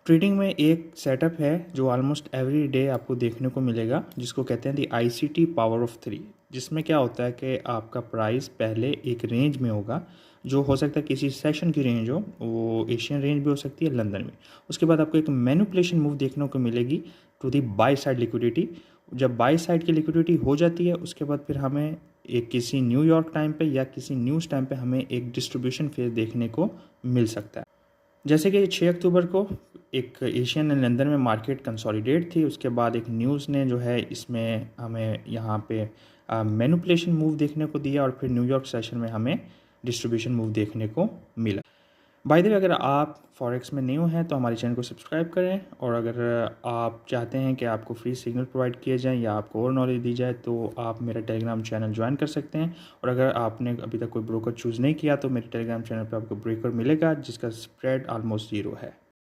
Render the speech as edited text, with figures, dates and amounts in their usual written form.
Trading में एक setup है जो ऑलमोस्ट एवरी डे आपको देखने को मिलेगा, जिसको कहते हैं दी ICT पावर ऑफ 3। जिसमें क्या होता है कि आपका प्राइस पहले एक रेंज में होगा, जो हो सकता है किसी सेशन की रेंज हो, वो एशियन रेंज भी हो सकती है, लंदन में। उसके बाद आपको एक मैनिपुलेशन मूव देखने को मिलेगी to the buy side liquidity. जब बाई साइड की लिक्विडिटी हो जाती है, उसके बाद फिर हमें एक किसी न्यूयॉर्क टाइम पे या किसी न्यूज़ टाइम पे हमें एक डिस्ट्रीब्यूशन फेज देखने को मिल सकता है। जैसे कि 6 अक्टूबर को एक एशियन एंड लंदन में मार्केट कंसोलिडेट थी, उसके बाद एक न्यूज़ ने जो है इसमें हमें यहाँ पे मैनिपुलेशन मूव देखने को दिया और फिर न्यूयॉर्क सेशन में हमें डिस्ट्रीब्यूशन मूव देखने को मिला। बाय द वे, अगर आप फॉरेक्स में न्यू हैं तो हमारे चैनल को सब्सक्राइब करें, और अगर आप चाहते हैं कि आपको फ्री सिग्नल प्रोवाइड किए जाएं या आपको और नॉलेज दी जाए तो आप मेरा टेलीग्राम चैनल ज्वाइन कर सकते हैं। और अगर आपने अभी तक कोई ब्रोकर चूज़ नहीं किया तो मेरे टेलीग्राम चैनल पर आपको ब्रोकर मिलेगा जिसका स्प्रेड ऑलमोस्ट 0 है।